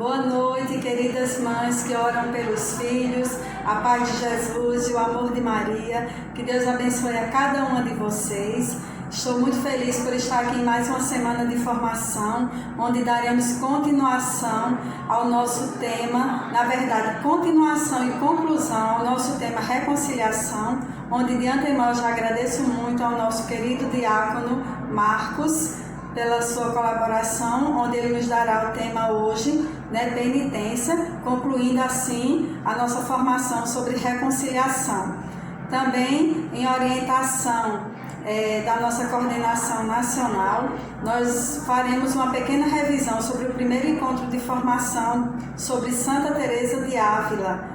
Boa noite, queridas mães que oram pelos filhos, a paz de Jesus e o amor de Maria. Que Deus abençoe a cada uma de vocês. Estou muito feliz por estar aqui em mais uma semana de formação, onde daremos continuação ao nosso tema, na verdade, continuação e conclusão ao nosso tema reconciliação, onde de antemão eu já agradeço muito ao nosso querido diácono Marcos pela sua colaboração, onde ele nos dará o tema hoje, penitência, concluindo assim a nossa formação sobre reconciliação. Também em orientação da nossa coordenação nacional, nós faremos uma pequena revisão sobre o primeiro encontro de formação sobre Santa Teresa de Ávila,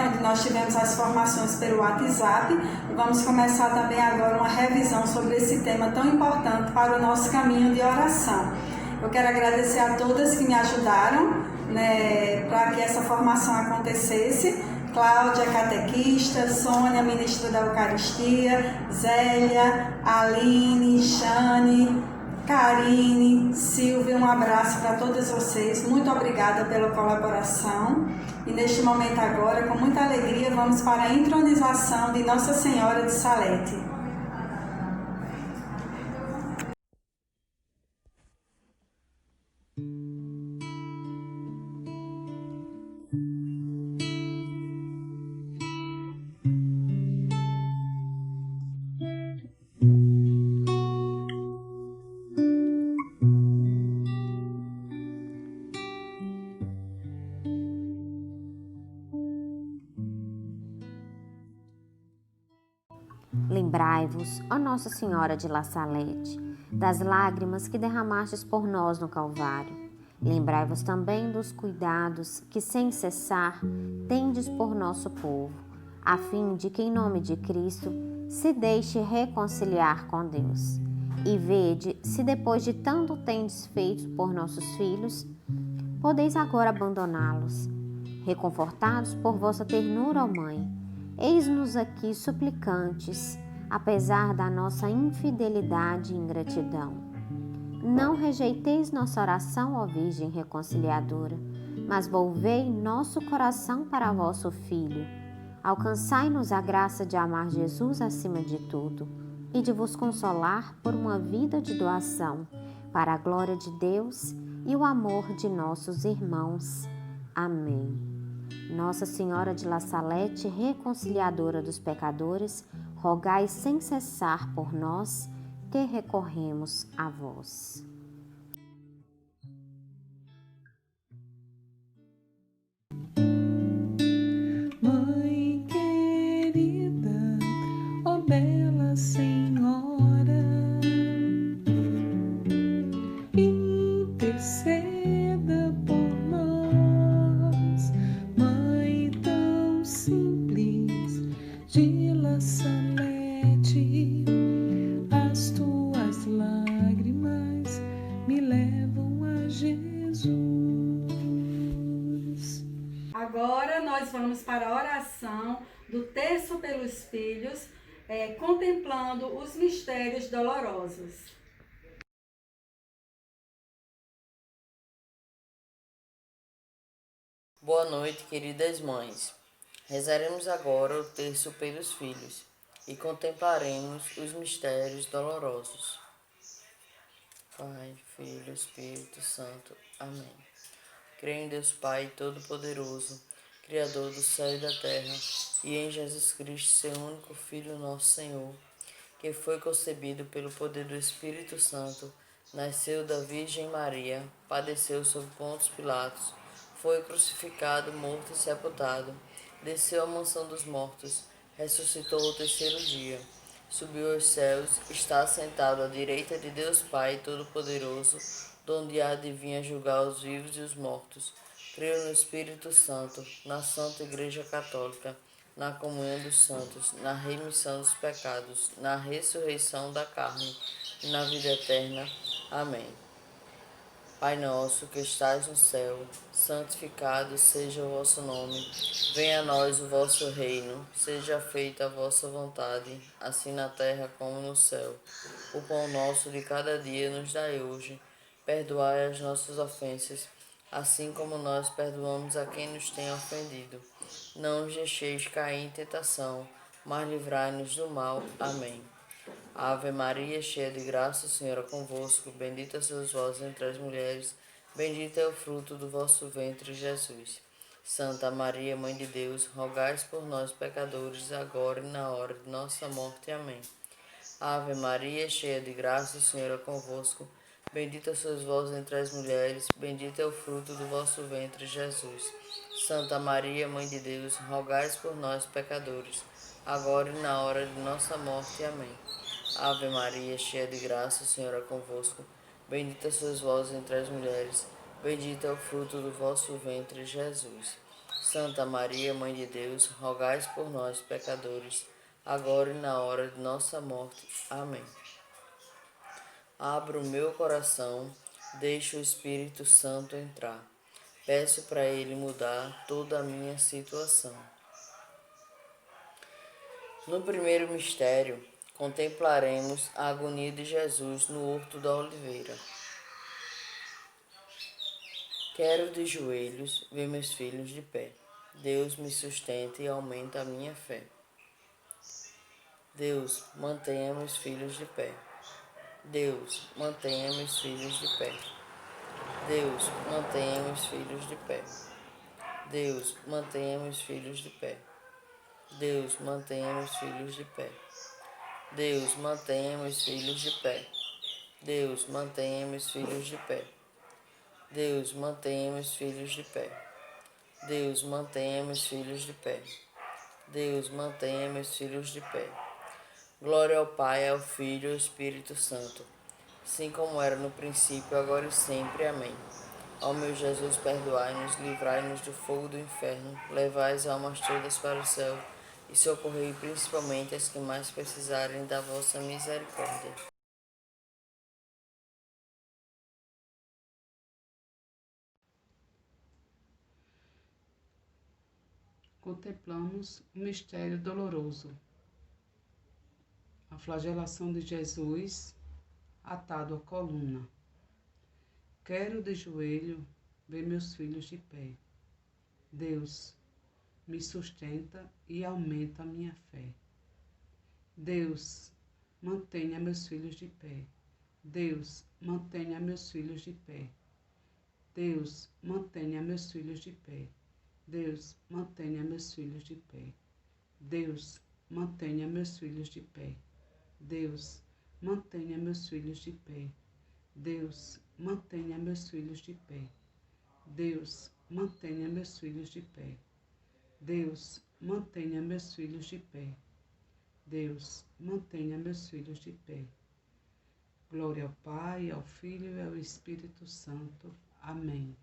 onde nós tivemos as formações pelo WhatsApp, e vamos começar também agora uma revisão sobre esse tema tão importante para o nosso caminho de oração. Eu quero agradecer a todas que me ajudaram para que essa formação acontecesse. Cláudia, catequista, Sônia, ministra da Eucaristia, Zélia, Aline, Jane, Karine, Silvia, um abraço para todas vocês. Muito obrigada pela colaboração. E neste momento agora, com muita alegria, vamos para a entronização de Nossa Senhora de Salete. Lembrai-vos, ó Nossa Senhora de La Salete, das lágrimas que derramastes por nós no Calvário. Lembrai-vos também dos cuidados que, sem cessar, tendes por nosso povo, a fim de que, em nome de Cristo, se deixe reconciliar com Deus. E vede se, depois de tanto tendes feito por nossos filhos, podeis agora abandoná-los. Reconfortados por vossa ternura, ó Mãe, eis-nos aqui suplicantes, apesar da nossa infidelidade e ingratidão. Não rejeiteis nossa oração, ó Virgem reconciliadora, mas volvei nosso coração para vosso Filho. Alcançai-nos a graça de amar Jesus acima de tudo e de vos consolar por uma vida de doação, para a glória de Deus e o amor de nossos irmãos. Amém. Nossa Senhora de La Salete, reconciliadora dos pecadores, rogai sem cessar por nós, que recorremos a vós. Mãe querida, ó bela Senhora, interceda por nós, Mãe tão simples de La Salete, as tuas lágrimas me levam a Jesus. Agora nós vamos para a oração do Terço pelos Filhos, contemplando os mistérios dolorosos. Boa noite, queridas mães. Rezaremos agora o Terço pelos Filhos e contemplaremos os mistérios dolorosos. Pai, Filho, Espírito Santo. Amém. Creio em Deus Pai Todo-Poderoso, Criador do céu e da terra, e em Jesus Cristo, seu único Filho, nosso Senhor, que foi concebido pelo poder do Espírito Santo, nasceu da Virgem Maria, padeceu sob Pôncio Pilatos, foi crucificado, morto e sepultado, desceu à mansão dos mortos, ressuscitou ao terceiro dia, subiu aos céus, está assentado à direita de Deus Pai Todo-Poderoso, donde há de vir a julgar os vivos e os mortos. Creio no Espírito Santo, na Santa Igreja Católica, na comunhão dos santos, na remissão dos pecados, na ressurreição da carne e na vida eterna. Amém. Pai nosso que estais no céu, santificado seja o vosso nome. Venha a nós o vosso reino, seja feita a vossa vontade, assim na terra como no céu. O pão nosso de cada dia nos dai hoje. Perdoai as nossas ofensas, assim como nós perdoamos a quem nos tem ofendido. Não os deixeis cair em tentação, mas livrai-nos do mal. Amém. Ave Maria, cheia de graça, o Senhor é convosco. Bendita sois vós entre as mulheres, bendito é o fruto do vosso ventre, Jesus. Santa Maria, Mãe de Deus, rogai por nós, pecadores, agora e na hora de nossa morte. Amém. Ave Maria, cheia de graça, o Senhor é convosco. Bendita sois vós entre as mulheres, bendito é o fruto do vosso ventre, Jesus. Santa Maria, Mãe de Deus, rogai por nós, pecadores, agora e na hora de nossa morte. Amém. Ave Maria, cheia de graça, o Senhor é convosco. Bendita sois vós entre as mulheres, bendito é o fruto do vosso ventre, Jesus. Santa Maria, Mãe de Deus, rogai por nós, pecadores, agora e na hora de nossa morte. Amém. Abro o meu coração, deixo o Espírito Santo entrar. Peço para ele mudar toda a minha situação. No primeiro mistério, contemplaremos a agonia de Jesus no Horto da Oliveira. Quero de joelhos ver meus filhos de pé. Deus me sustenta e aumenta a minha fé. Deus, mantenha meus filhos de pé. Deus, mantenha meus filhos de pé. Deus, mantenha meus filhos de pé. Deus, mantenha meus filhos de pé. Deus, mantenha meus filhos de pé. Deus, mantenha meus filhos de pé. Deus, mantenha meus filhos de pé. Deus, mantenha meus filhos de pé. Deus, mantenha meus filhos de pé. Deus, mantenha meus filhos de pé. Glória ao Pai, ao Filho e ao Espírito Santo, assim como era no princípio, agora e sempre. Amém. Ó meu Jesus, perdoai-nos, livrai-nos do fogo do inferno, levai as almas todas para o céu e socorrei principalmente as que mais precisarem da vossa misericórdia. Contemplamos o mistério doloroso. A flagelação de Jesus atado à coluna. Quero de joelho ver meus filhos de pé. Deus, me sustenta e aumenta a minha fé. Deus, mantenha meus filhos de pé. Deus, mantenha meus filhos de pé. Deus, mantenha meus filhos de pé. Deus, mantenha meus filhos de pé. Deus, mantenha meus filhos de pé. Deus, mantenha meus filhos de pé. Deus, mantenha meus filhos de pé. Deus, mantenha meus filhos de pé. Deus, mantenha meus filhos de pé. Deus, mantenha meus filhos de pé. Glória ao Pai, ao Filho e ao Espírito Santo. Amém.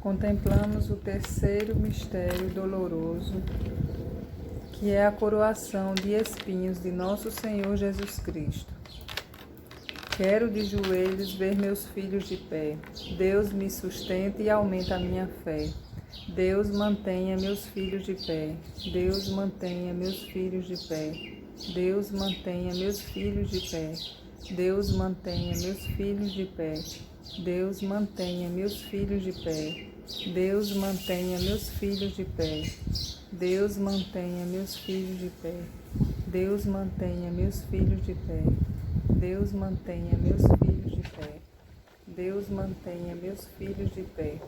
Contemplamos o terceiro mistério doloroso, que é a coroação de espinhos de nosso Senhor Jesus Cristo. Quero de joelhos ver meus filhos de pé. Deus me sustenta e aumenta a minha fé. Deus mantenha meus filhos de pé. Deus mantenha meus filhos de pé. Deus mantenha meus filhos de pé. Deus mantenha meus filhos de pé. Deus mantenha meus filhos de pé. Deus mantenha meus filhos de pé. Deus mantenha meus filhos de pé. Deus mantenha meus filhos de pé. Deus mantenha meus filhos de pé. Deus mantenha meus filhos de pé.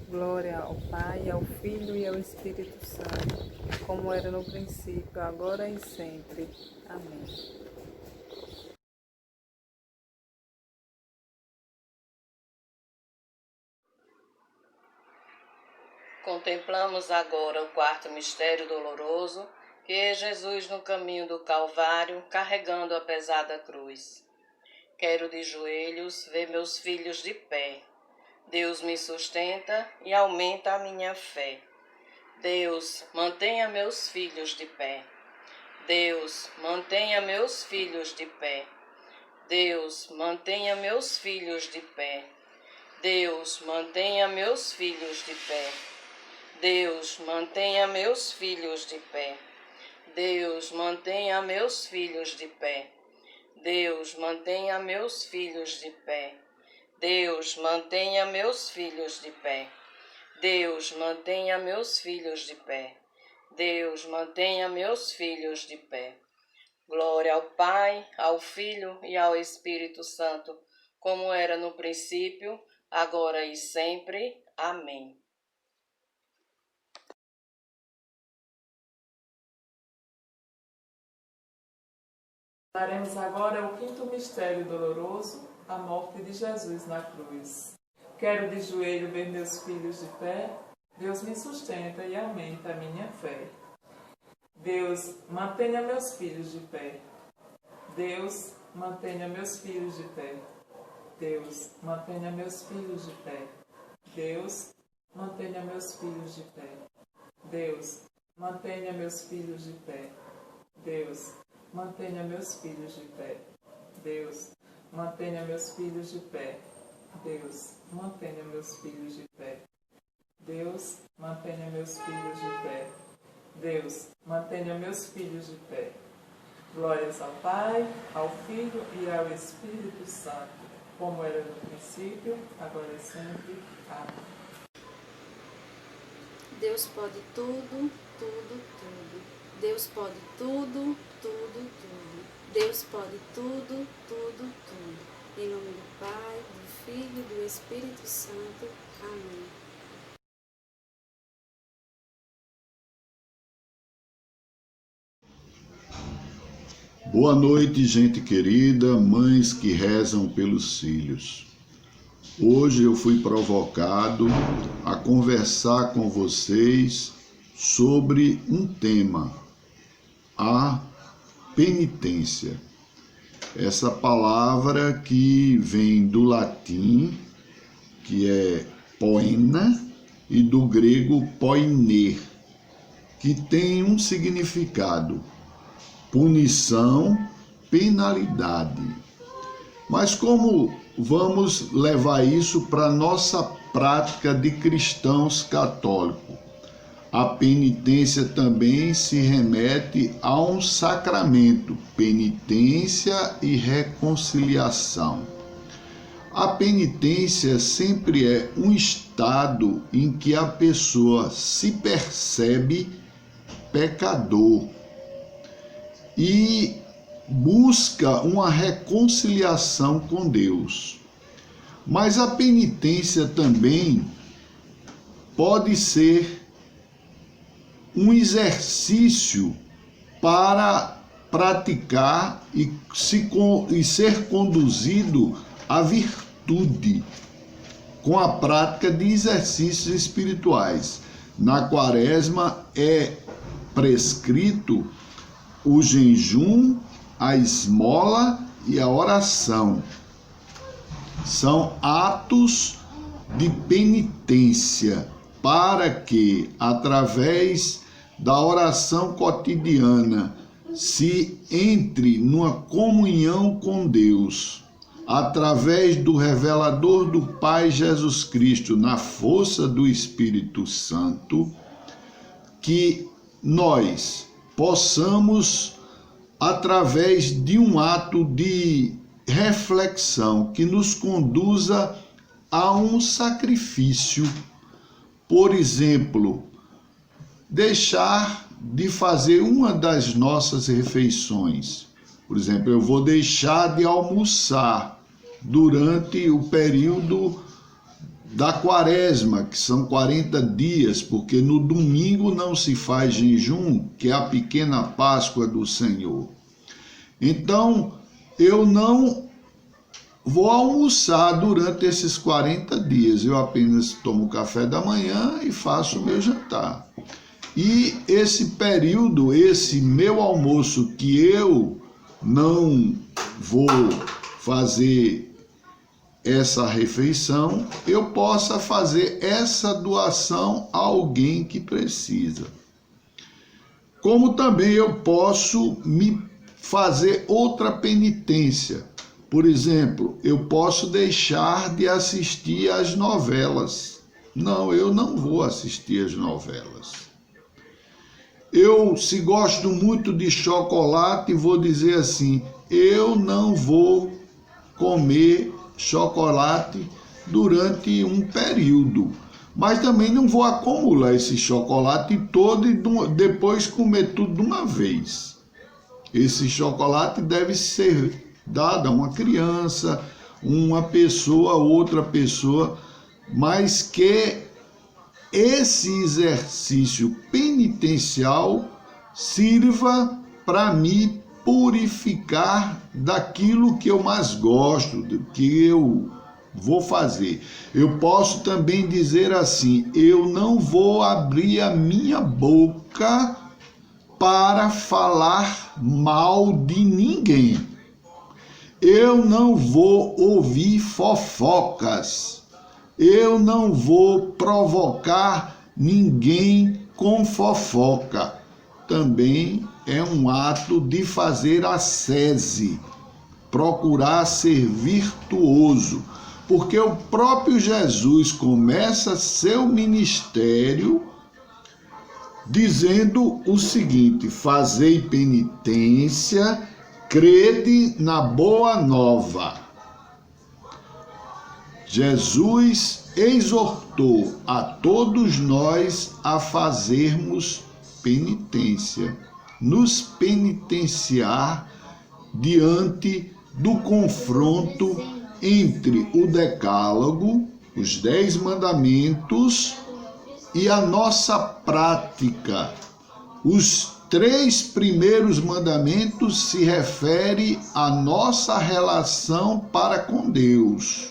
Glória ao Pai, ao Filho e ao Espírito Santo, como era no princípio, agora e sempre. Amém. Contemplamos agora o quarto mistério doloroso, que é Jesus no caminho do Calvário, carregando a pesada cruz. Quero de joelhos ver meus filhos de pé. Deus me sustenta e aumenta a minha fé. Deus, mantenha meus filhos de pé. Deus, mantenha meus filhos de pé. Deus, mantenha meus filhos de pé. Deus, mantenha meus filhos de pé. Deus, mantenha meus filhos de pé. Deus, mantenha meus filhos de pé. Deus, mantenha meus filhos de pé. Deus, mantenha meus filhos de pé. Deus, mantenha meus filhos de pé. Deus, mantenha meus filhos de pé. Glória ao Pai, ao Filho e ao Espírito Santo, como era no princípio, agora e sempre. Amém. Daremos agora o quinto mistério doloroso, a morte de Jesus na cruz. Quero de joelho ver meus filhos de pé. Deus me sustenta e aumenta a minha fé. Deus, mantenha meus filhos de pé. Deus, mantenha meus filhos de pé. Deus, mantenha meus filhos de pé. Deus, mantenha meus filhos de pé. Deus, mantenha meus filhos de pé. Deus, mantenha meus filhos de pé. Deus, mantenha meus filhos de pé. Deus, mantenha meus filhos de pé. Deus, mantenha meus filhos de pé. Deus, mantenha meus filhos de pé. Glórias ao Pai, ao Filho e ao Espírito Santo, como era no princípio, agora e sempre. Amém. Deus pode tudo, tudo, tudo. Deus pode tudo, tudo, tudo. Deus pode tudo, tudo, tudo. Em nome do Pai, do Filho e do Espírito Santo. Amém. Boa noite, gente querida, mães que rezam pelos filhos. Hoje eu fui provocado a conversar com vocês sobre um tema, a penitência. Essa palavra que vem do latim, que é poena, e do grego poiner, que tem um significado: punição, penalidade. Mas como vamos levar isso para a nossa prática de cristãos católicos? A penitência também se remete a um sacramento, penitência e reconciliação. A penitência sempre é um estado em que a pessoa se percebe pecador e busca uma reconciliação com Deus. Mas a penitência também pode ser um exercício para praticar e ser conduzido à virtude com a prática de exercícios espirituais. Na Quaresma é prescrito o jejum, a esmola e a oração. São atos de penitência para que, através da oração cotidiana, se entre numa comunhão com Deus, através do revelador do Pai Jesus Cristo, na força do Espírito Santo, que nós possamos, através de um ato de reflexão que nos conduza a um sacrifício, por exemplo, deixar de fazer uma das nossas refeições. Por exemplo, eu vou deixar de almoçar durante o período da Quaresma, que são 40 dias, porque no domingo não se faz jejum, que é a pequena Páscoa do Senhor. Então, eu não vou almoçar durante esses 40 dias, eu apenas tomo café da manhã e faço o meu jantar. E esse período, esse meu almoço que eu não vou fazer essa refeição, eu possa fazer essa doação a alguém que precisa. Como também eu posso me fazer outra penitência. Por exemplo, eu posso deixar de assistir às novelas. Não, eu não vou assistir às novelas. se gosto muito de chocolate, vou dizer assim, eu não vou comer chocolate durante um período, mas também não vou acumular esse chocolate todo e depois comer tudo de uma vez. Esse chocolate deve ser dado a uma criança, uma pessoa, outra pessoa, mas que esse exercício penitencial sirva para me purificar daquilo que eu mais gosto, do que eu vou fazer. Eu posso também dizer assim, eu não vou abrir a minha boca para falar mal de ninguém. Eu não vou ouvir fofocas. Eu não vou provocar ninguém com fofoca. Também é um ato de fazer ascese, procurar ser virtuoso, porque o próprio Jesus começa seu ministério dizendo o seguinte: fazei penitência, crede na boa nova. Jesus exortou a todos nós a fazermos penitência, nos penitenciar diante do confronto entre o Decálogo, os 10 mandamentos e a nossa prática. Os 3 primeiros mandamentos se referem à nossa relação para com Deus.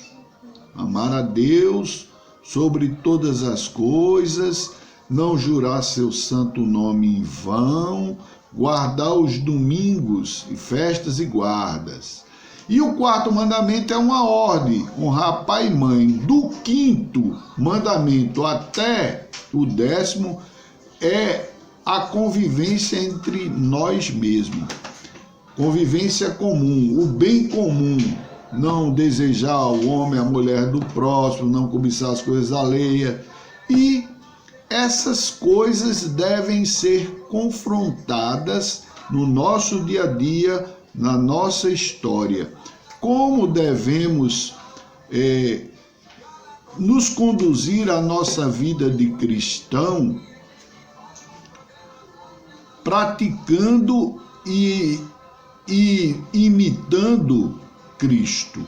Amar a Deus sobre todas as coisas, não jurar seu santo nome em vão, guardar os domingos e festas e guardas. E o 4º mandamento é uma ordem, honrar pai e mãe. Do 5º mandamento até o 10º é a convivência entre nós mesmos. Convivência comum, o bem comum. Não desejar o homem, a mulher do próximo, não cobiçar as coisas alheias. E essas coisas devem ser confrontadas no nosso dia a dia, na nossa história. Como devemos nos conduzir à nossa vida de cristão, praticando e imitando Cristo.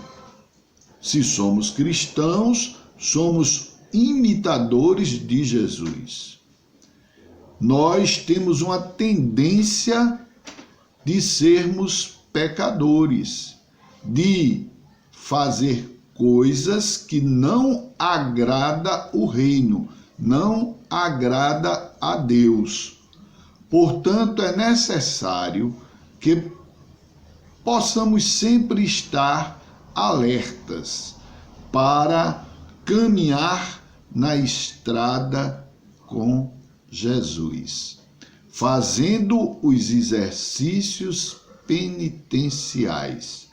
Se somos cristãos, somos imitadores de Jesus. Nós temos uma tendência de sermos pecadores, de fazer coisas que não agrada o reino, não agrada a Deus. Portanto, é necessário que possamos sempre estar alertas para caminhar na estrada com Jesus, fazendo os exercícios penitenciais,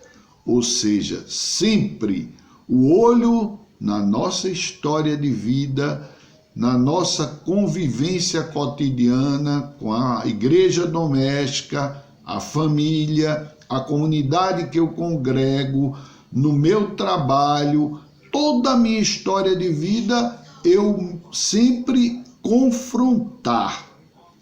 ou seja, sempre o olho na nossa história de vida, na nossa convivência cotidiana com a igreja doméstica, a família, a comunidade que eu congrego, no meu trabalho, toda a minha história de vida, eu sempre confrontar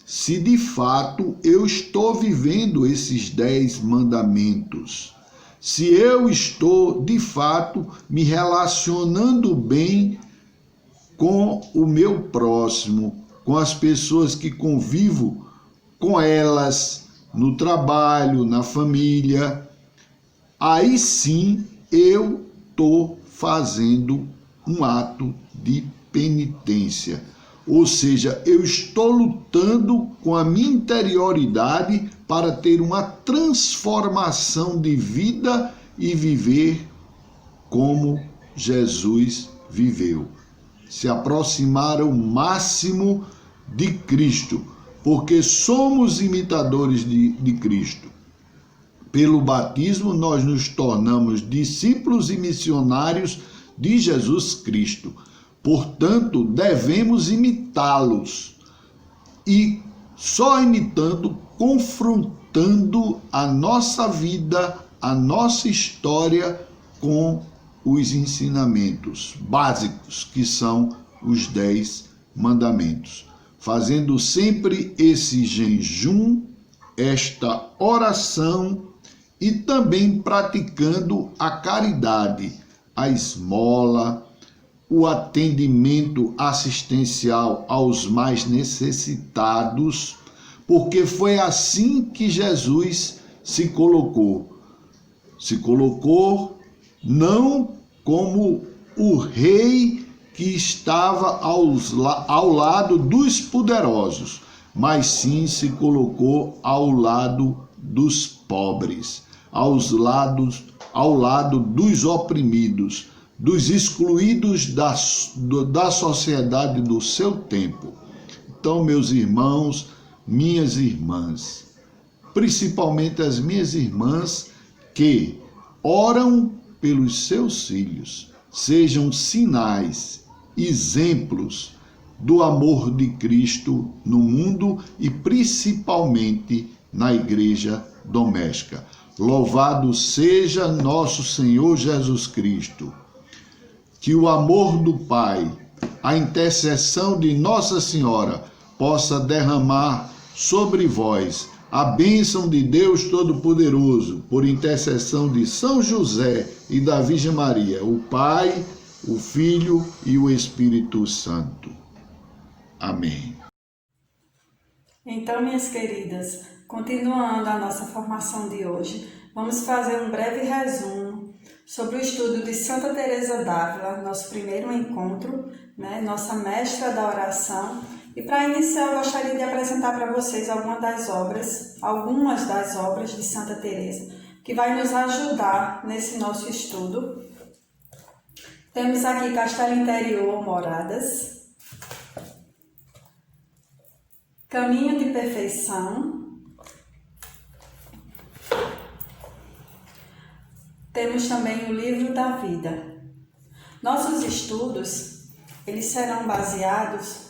se de fato eu estou vivendo esses 10 mandamentos, se eu estou de fato me relacionando bem com o meu próximo, com as pessoas que convivo com elas no trabalho, na família. Aí sim eu estou fazendo um ato de penitência. Ou seja, eu estou lutando com a minha interioridade para ter uma transformação de vida e viver como Jesus viveu. Se aproximar ao máximo de Cristo, porque somos imitadores de Cristo. Pelo batismo, nós nos tornamos discípulos e missionários de Jesus Cristo. Portanto, devemos imitá-los. E só imitando, confrontando a nossa vida, a nossa história com os ensinamentos básicos, que são os 10 mandamentos. Fazendo sempre esse jejum, esta oração e também praticando a caridade, a esmola, o atendimento assistencial aos mais necessitados, porque foi assim que Jesus se colocou. Se colocou não como o rei que estava ao lado dos poderosos, mas sim se colocou ao lado dos pobres, ao lado dos oprimidos, dos excluídos da sociedade do seu tempo. Então, meus irmãos, minhas irmãs, principalmente as minhas irmãs que oram pelos seus filhos, sejam sinais, exemplos do amor de Cristo no mundo e principalmente na igreja doméstica. Louvado seja nosso Senhor Jesus Cristo. Que o amor do Pai, a intercessão de Nossa Senhora, possa derramar sobre vós a bênção de Deus Todo-Poderoso, por intercessão de São José e da Virgem Maria, o Pai, o Filho e o Espírito Santo. Amém. Então, minhas queridas, continuando a nossa formação de hoje, vamos fazer um breve resumo sobre o estudo de Santa Teresa d'Ávila, nosso primeiro encontro, nossa mestra da oração. E para iniciar, eu gostaria de apresentar para vocês algumas das obras de Santa Teresa, que vai nos ajudar nesse nosso estudo. Temos aqui Castelo Interior, Moradas, Caminho de Perfeição, temos também o Livro da Vida. Nossos estudos, eles serão baseados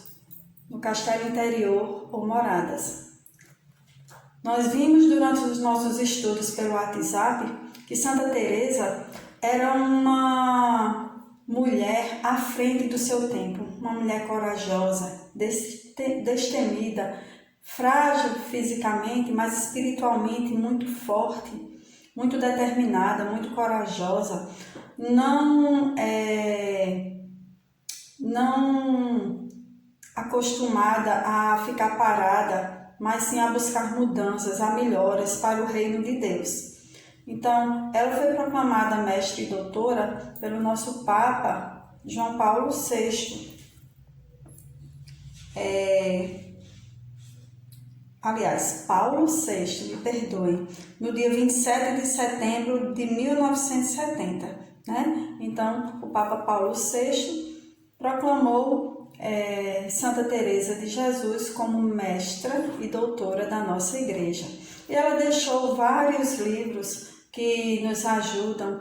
no Castelo Interior ou Moradas. Nós vimos durante os nossos estudos pelo WhatsApp que Santa Teresa era uma mulher à frente do seu tempo, uma mulher corajosa, destemida, frágil fisicamente, mas espiritualmente muito forte, muito determinada, muito corajosa, não acostumada a ficar parada, mas sim a buscar mudanças, a melhoras para o reino de Deus. Então, ela foi proclamada mestre e doutora pelo nosso Papa João Paulo VI. Paulo VI, me perdoe, no dia 27 de setembro de 1970. Então, o Papa Paulo VI proclamou Santa Teresa de Jesus como mestra e doutora da nossa igreja. E ela deixou vários livros que nos ajudam,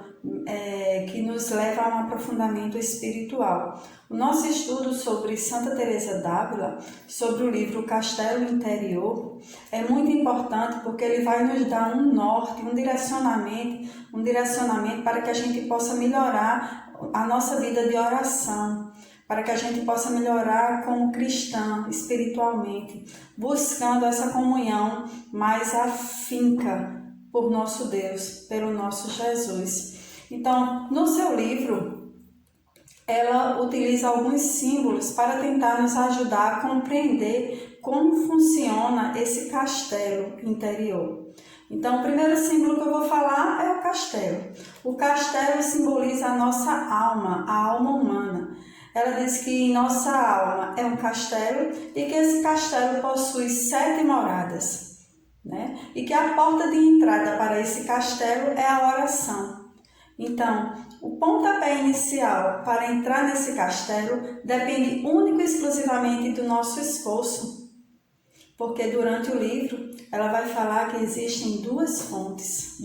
que nos levam a um aprofundamento espiritual. O nosso estudo sobre Santa Teresa d'Ávila, sobre o livro Castelo Interior, é muito importante porque ele vai nos dar um norte, um direcionamento para que a gente possa melhorar a nossa vida de oração, para que a gente possa melhorar como cristã espiritualmente, buscando essa comunhão mais afinca por nosso Deus, pelo nosso Jesus. Então, no seu livro, ela utiliza alguns símbolos para tentar nos ajudar a compreender como funciona esse castelo interior. Então, o primeiro símbolo que eu vou falar é o castelo. O castelo simboliza a nossa alma, a alma humana. Ela diz que nossa alma é um castelo e que esse castelo possui 7 moradas, e que a porta de entrada para esse castelo é a oração. Então, o pontapé inicial para entrar nesse castelo depende única e exclusivamente do nosso esforço, porque durante o livro ela vai falar que existem duas fontes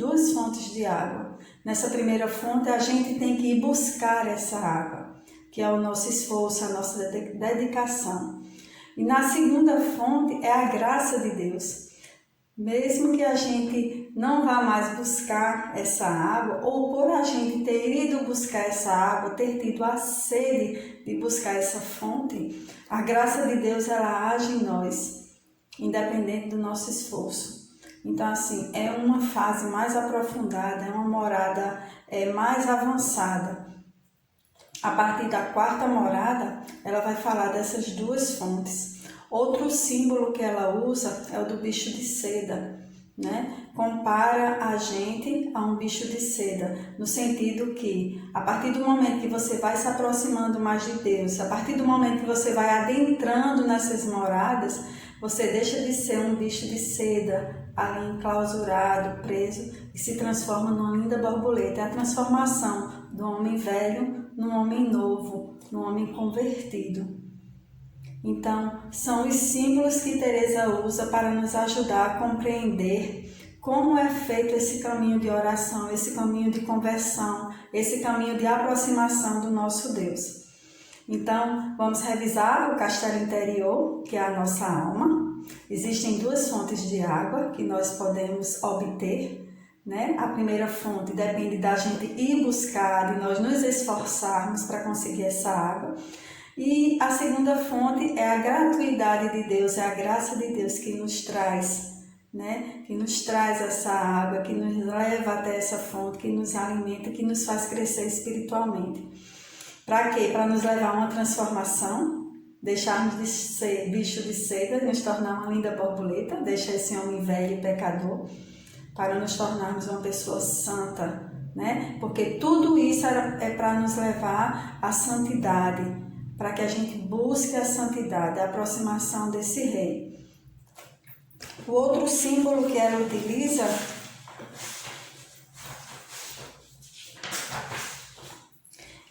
de água. Nessa primeira fonte a gente tem que ir buscar essa água, que é o nosso esforço, a nossa dedicação. E na segunda fonte é a graça de Deus. Mesmo que a gente não vá mais buscar essa água, ou por a gente ter ido buscar essa água, ter tido a sede de buscar essa fonte, a graça de Deus ela age em nós, independente do nosso esforço. Então, assim, é uma fase mais aprofundada, é uma morada mais avançada. A partir da 4ª morada, ela vai falar dessas 2 fontes. Outro símbolo que ela usa é o do bicho de seda, né? Compara a gente a um bicho de seda, no sentido que, a partir do momento que você vai se aproximando mais de Deus, a partir do momento que você vai adentrando nessas moradas, você deixa de ser um bicho de seda, ali enclausurado, preso, e se transforma numa linda borboleta. É a transformação do homem velho num homem novo, num homem convertido. Então, são os símbolos que Teresa usa para nos ajudar a compreender como é feito esse caminho de oração, esse caminho de conversão, esse caminho de aproximação do nosso Deus. Então, vamos revisar o castelo interior, que é a nossa alma. Existem 2 fontes de água que nós podemos obter, né? A primeira fonte depende da gente ir buscar, de nós nos esforçarmos para conseguir essa água. E a segunda fonte é a gratuidade de Deus, é a graça de Deus que nos traz, né? Que nos traz essa água, que nos leva até essa fonte, que nos alimenta, que nos faz crescer espiritualmente. Para quê? Para nos levar a uma transformação, deixarmos de ser bicho de seda, nos tornar uma linda borboleta, deixar esse homem velho e pecador, para nos tornarmos uma pessoa santa, né? Porque tudo isso é para nos levar à santidade, para que a gente busque a santidade, a aproximação desse rei. O outro símbolo que ela utiliza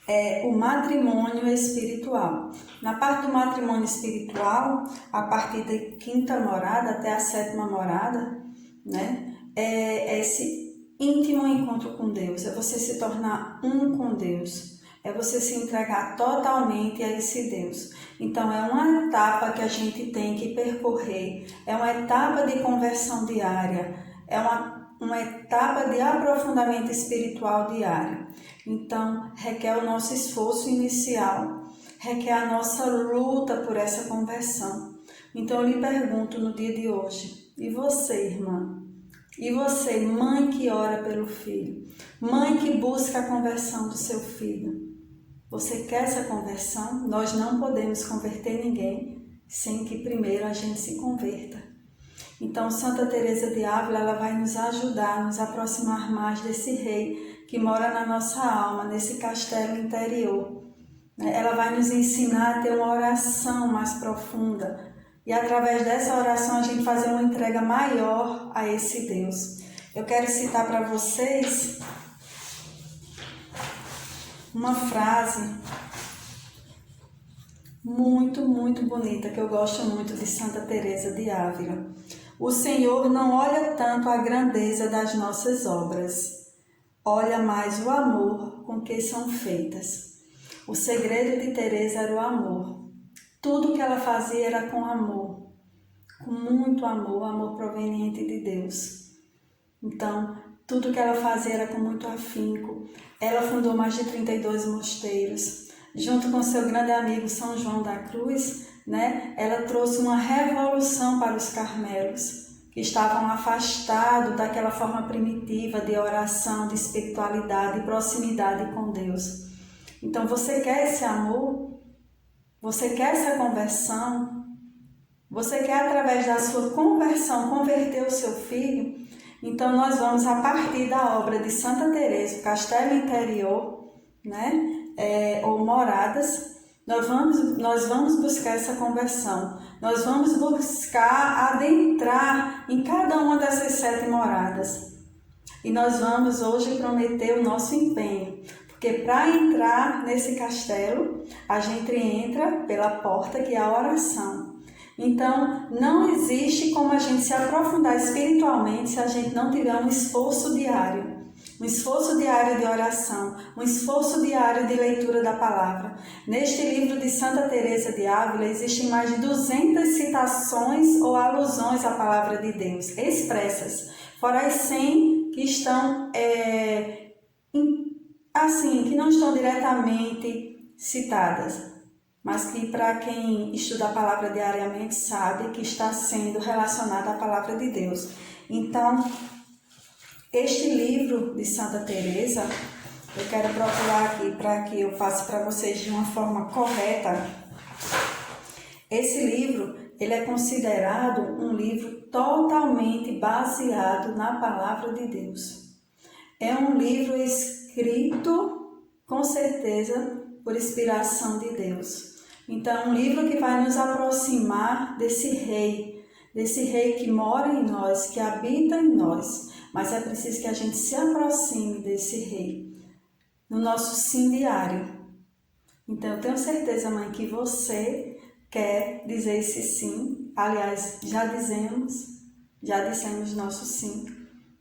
é o matrimônio espiritual. Na parte do matrimônio espiritual, a partir da 5ª morada até a 7ª morada, né, é esse íntimo encontro com Deus, é você se tornar um com Deus, é você se entregar totalmente a esse Deus. Então, é uma etapa que a gente tem que percorrer, é uma etapa de conversão diária, é uma etapa de aprofundamento espiritual diário. Então, requer o nosso esforço inicial, requer a nossa luta por essa conversão. Então, eu lhe pergunto no dia de hoje, e você, irmã? E você, mãe que ora pelo filho? Mãe que busca a conversão do seu filho? Você quer essa conversão? Nós não podemos converter ninguém sem que primeiro a gente se converta. Então, Santa Teresa de Ávila, ela vai nos ajudar a nos aproximar mais desse rei que mora na nossa alma, nesse castelo interior. Ela vai nos ensinar a ter uma oração mais profunda e, através dessa oração, a gente fazer uma entrega maior a esse Deus. Eu quero citar para vocês uma frase muito, muito bonita, que eu gosto muito, de Santa Teresa de Ávila. O Senhor não olha tanto a grandeza das nossas obras, olha mais o amor com que são feitas. O segredo de Teresa era o amor. Tudo que ela fazia era com amor, com muito amor, amor proveniente de Deus. Então, tudo que ela fazia era com muito afinco. Ela fundou mais de 32 mosteiros. Junto com seu grande amigo São João da Cruz, né, ela trouxe uma revolução para os carmelos, que estavam afastados daquela forma primitiva de oração, de espiritualidade e proximidade com Deus. Então, você quer esse amor? Você quer essa conversão? Você quer, através da sua conversão, converter o seu filho? Então, nós vamos, a partir da obra de Santa Teresa, o Castelo Interior, né, ou Moradas, nós vamos buscar essa conversão. Nós vamos buscar adentrar em cada uma dessas 7 moradas. E nós vamos hoje prometer o nosso empenho. Porque para entrar nesse castelo, a gente entra pela porta que é a oração. Então, não existe como a gente se aprofundar espiritualmente se a gente não tiver um esforço diário. um esforço diário de oração, um esforço diário de leitura da palavra. Neste livro de Santa Teresa de Ávila existem mais de 200 citações ou alusões à palavra de Deus, expressas, fora as 100 que estão, que não estão diretamente citadas, mas que para quem estuda a palavra diariamente sabe que está sendo relacionada à palavra de Deus. Então, este livro de Santa Teresa, eu quero procurar aqui para que eu passe para vocês de uma forma correta. Esse livro, ele é considerado um livro totalmente baseado na palavra de Deus. É um livro escrito, com certeza, por inspiração de Deus. Então, é um livro que vai nos aproximar desse rei que mora em nós, que habita em nós. Mas é preciso que a gente se aproxime desse rei no nosso sim diário. Então, eu tenho certeza, mãe, que você quer dizer esse sim. Aliás, já dissemos nosso sim,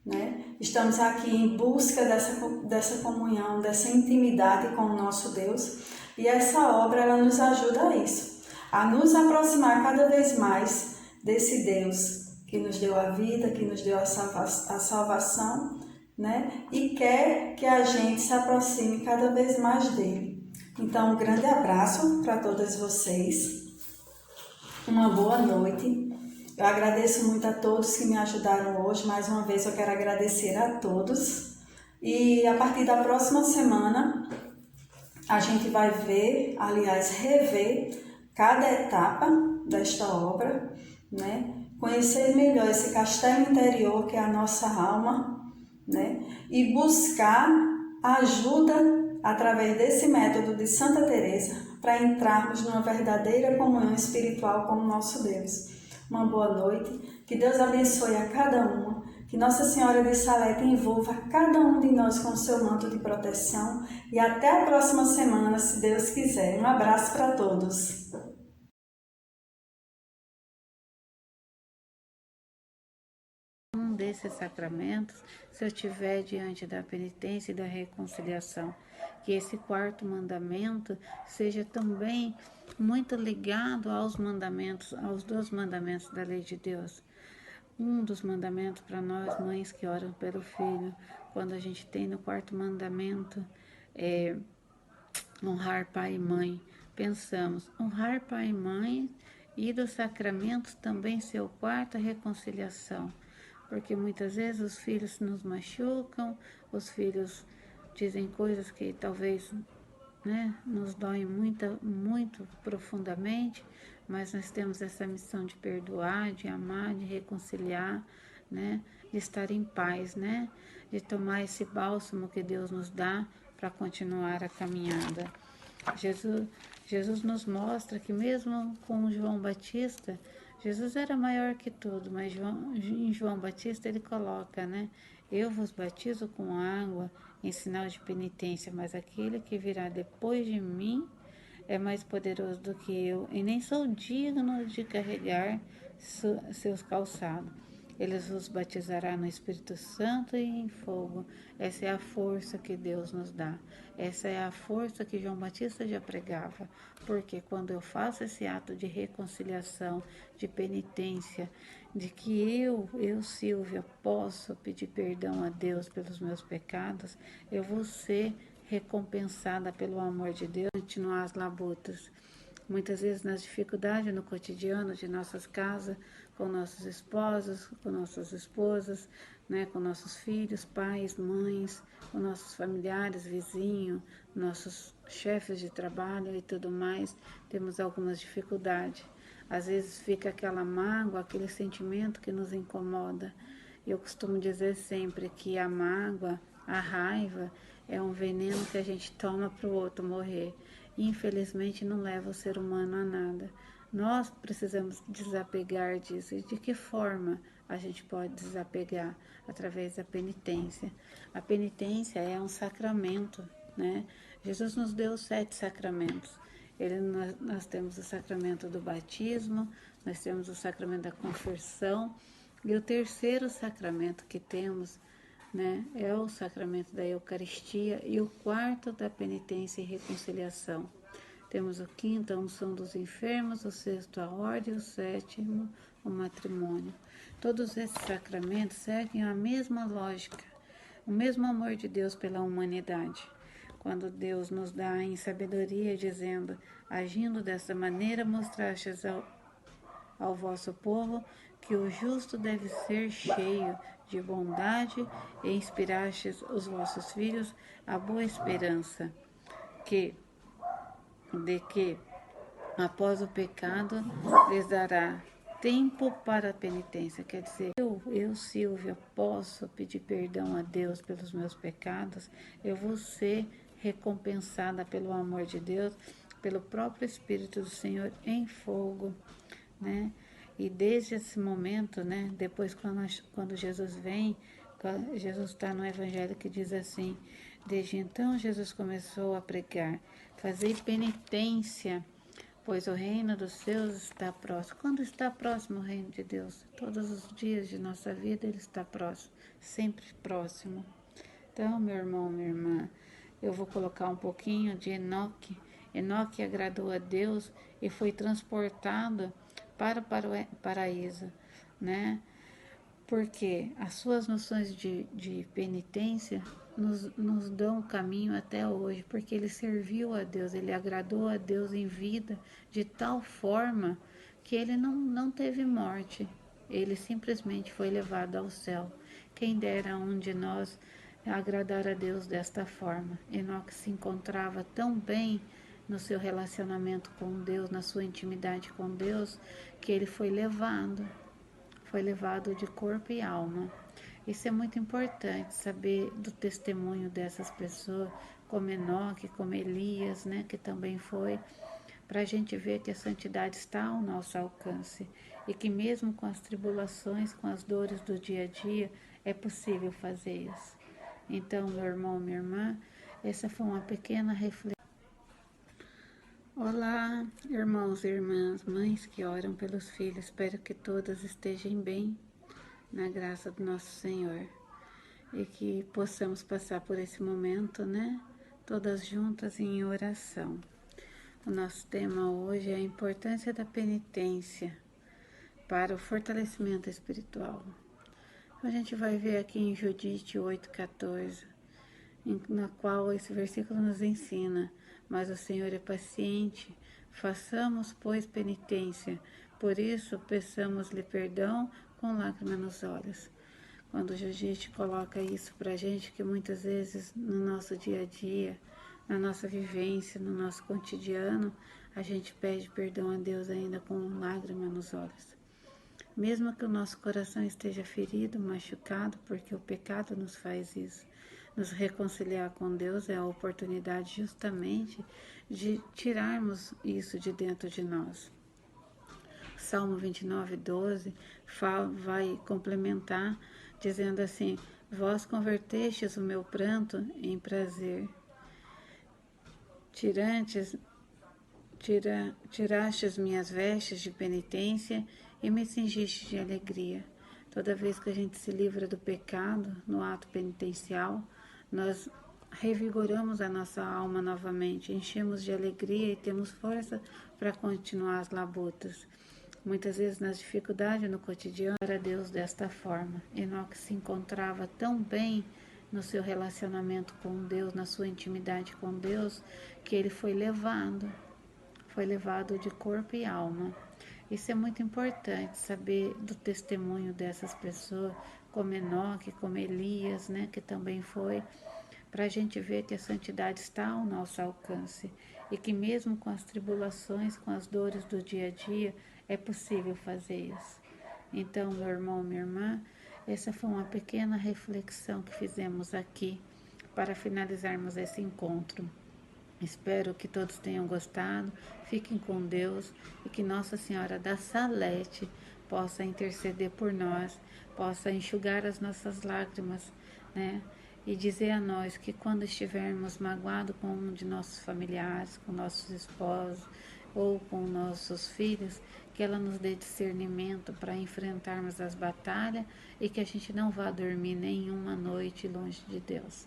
né? Estamos aqui em busca dessa comunhão, dessa intimidade com o nosso Deus. E essa obra, ela nos ajuda a isso, a nos aproximar cada vez mais desse Deus que nos deu a vida, que nos deu a salvação, né? E quer que a gente se aproxime cada vez mais dele. Então, um grande abraço para todas vocês. Uma boa noite. Eu agradeço muito a todos que me ajudaram hoje. Mais uma vez eu quero agradecer a todos. E a partir da próxima semana, a gente vai rever cada etapa desta obra, né? Conhecer melhor esse castelo interior que é a nossa alma, né? E buscar ajuda através desse método de Santa Teresa para entrarmos numa verdadeira comunhão espiritual com o nosso Deus. Uma boa noite, que Deus abençoe a cada uma, que Nossa Senhora de Salete envolva cada um de nós com o seu manto de proteção e até a próxima semana, se Deus quiser. Um abraço para todos. Um desses sacramentos, se eu estiver diante da penitência e da reconciliação, que esse quarto mandamento seja também muito ligado aos mandamentos, aos 2 mandamentos da lei de Deus. Um dos mandamentos para nós, mães que oram pelo filho, quando a gente tem no quarto mandamento, honrar pai e mãe, pensamos, honrar pai e mãe e dos sacramentos também ser o quarto, a reconciliação. Porque muitas vezes os filhos nos machucam, os filhos dizem coisas que talvez, né, nos doem muito profundamente, mas nós temos essa missão de perdoar, de amar, de reconciliar, né, de estar em paz, né, de tomar esse bálsamo que Deus nos dá para continuar a caminhada. Jesus nos mostra que mesmo com João Batista, Jesus era maior que tudo, mas em João Batista ele coloca, né? Eu vos batizo com água em sinal de penitência, mas aquele que virá depois de mim é mais poderoso do que eu, e nem sou digno de carregar seus calçados. Ele vos batizará no Espírito Santo e em fogo. Essa é a força que Deus nos dá. Essa é a força que João Batista já pregava. Porque quando eu faço esse ato de reconciliação, de penitência, de que eu, Silvia, posso pedir perdão a Deus pelos meus pecados, eu vou ser recompensada pelo amor de Deus, continuar as labutas. Muitas vezes nas dificuldades no cotidiano de nossas casas, com nossos esposos, com nossas esposas, né, com nossos filhos, pais, mães, com nossos familiares, vizinhos, nossos chefes de trabalho e tudo mais, temos algumas dificuldades. Às vezes fica aquela mágoa, aquele sentimento que nos incomoda. Eu costumo dizer sempre que a mágoa, a raiva, é um veneno que a gente toma para o outro morrer. Infelizmente não leva o ser humano a nada. Nós precisamos desapegar disso. E de que forma a gente pode desapegar? Através da penitência. A penitência é um sacramento, né? Jesus nos deu 7 sacramentos. Nós temos o sacramento do batismo, nós temos o sacramento da conversão, e o terceiro sacramento que temos né? É o sacramento da Eucaristia e o quarto da penitência e reconciliação. Temos o quinto, a unção dos enfermos, o sexto, a ordem, o sétimo, o matrimônio. Todos esses sacramentos seguem a mesma lógica, o mesmo amor de Deus pela humanidade. Quando Deus nos dá em sabedoria, dizendo, agindo dessa maneira, mostrastes ao vosso povo que o justo deve ser cheio de bondade e inspirastes os vossos filhos a boa esperança, de que, após o pecado, lhes dará tempo para a penitência. Quer dizer, eu, Silvia, posso pedir perdão a Deus pelos meus pecados, eu vou ser recompensada pelo amor de Deus, pelo próprio Espírito do Senhor em fogo, né? E desde esse momento, né, depois quando Jesus vem, Jesus está no Evangelho que diz assim, desde então Jesus começou a pregar, fazei penitência, pois o reino dos céus está próximo. Quando está próximo o reino de Deus? Todos os dias de nossa vida ele está próximo, sempre próximo. Então, meu irmão, minha irmã, eu vou colocar um pouquinho de Enoque. Enoque agradou a Deus e foi transportado para o paraíso, né? Porque as suas noções de penitência nos dão o caminho até hoje, porque ele serviu a Deus, ele agradou a Deus em vida de tal forma que ele não teve morte, ele simplesmente foi levado ao céu. Quem dera um de nós agradar a Deus desta forma. Enoque se encontrava tão bem no seu relacionamento com Deus, na sua intimidade com Deus, que ele foi levado de corpo e alma. Isso é muito importante, saber do testemunho dessas pessoas, como Enoque, como Elias, né, que também foi, para a gente ver que a santidade está ao nosso alcance e que mesmo com as tribulações, com as dores do dia a dia, é possível fazer isso. Então, meu irmão, minha irmã, essa foi uma pequena reflexão. Olá, irmãos e irmãs, mães que oram pelos filhos, espero que todas estejam bem, na graça do nosso Senhor, e que possamos passar por esse momento, né, todas juntas em oração. O nosso tema hoje é a importância da penitência para o fortalecimento espiritual. A gente vai ver aqui em Judite 8,14, na qual esse versículo nos ensina, mas o Senhor é paciente, façamos, pois, penitência, por isso peçamos-lhe perdão com lágrimas nos olhos. Quando o Judite coloca isso pra gente, que muitas vezes no nosso dia a dia, na nossa vivência, no nosso cotidiano, a gente pede perdão a Deus ainda com lágrimas nos olhos. Mesmo que o nosso coração esteja ferido, machucado, porque o pecado nos faz isso. Nos reconciliar com Deus é a oportunidade justamente de tirarmos isso de dentro de nós. Salmo 29:12 vai complementar dizendo assim, vós convertestes o meu pranto em prazer, tirastes minhas vestes de penitência e me cingiste de alegria. Toda vez que a gente se livra do pecado no ato penitencial, nós revigoramos a nossa alma novamente, enchemos de alegria e temos força para continuar as labutas. Muitas vezes nas dificuldades no cotidiano, era Deus desta forma. Enoque se encontrava tão bem no seu relacionamento com Deus, na sua intimidade com Deus, que ele foi levado de corpo e alma. Isso é muito importante, saber do testemunho dessas pessoas, como Enoque, como Elias, né, que também foi, para a gente ver que a santidade está ao nosso alcance e que mesmo com as tribulações, com as dores do dia a dia, é possível fazer isso. Então, meu irmão, minha irmã, essa foi uma pequena reflexão que fizemos aqui para finalizarmos esse encontro. Espero que todos tenham gostado, fiquem com Deus e que Nossa Senhora da Salete possa interceder por nós, possa enxugar as nossas lágrimas, né? E dizer a nós que quando estivermos magoados com um de nossos familiares, com nossos esposos ou com nossos filhos, que ela nos dê discernimento para enfrentarmos as batalhas e que a gente não vá dormir nenhuma noite longe de Deus,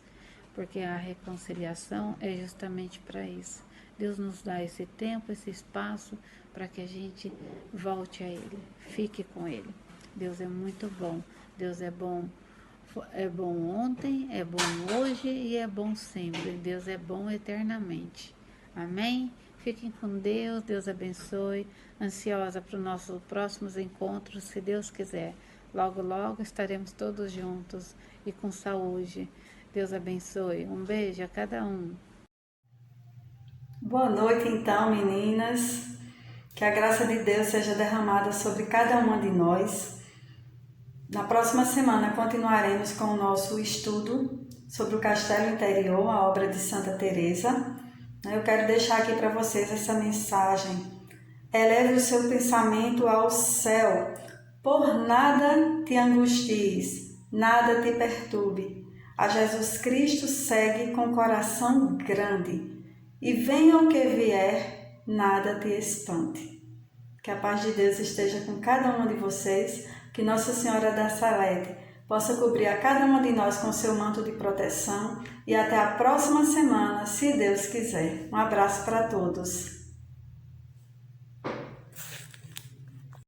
porque a reconciliação é justamente para isso. Deus nos dá esse tempo, esse espaço para que a gente volte a Ele, fique com Ele. Deus é muito bom, Deus é bom ontem, é bom hoje e é bom sempre. Deus é bom eternamente. Amém? Fiquem com Deus, Deus abençoe. Ansiosa para os nossos próximos encontros, se Deus quiser. Logo, logo estaremos todos juntos e com saúde. Deus abençoe. Um beijo a cada um. Boa noite, então, meninas. Que a graça de Deus seja derramada sobre cada uma de nós. Na próxima semana continuaremos com o nosso estudo sobre o Castelo Interior, a obra de Santa Teresa. Eu quero deixar aqui para vocês essa mensagem. Eleve o seu pensamento ao céu, por nada te angusties, nada te perturbe. A Jesus Cristo segue com coração grande, e venha o que vier, nada te espante. Que a paz de Deus esteja com cada uma de vocês, que Nossa Senhora da Salete possa cobrir a cada uma de nós com seu manto de proteção, e até a próxima semana, se Deus quiser. Um abraço para todos.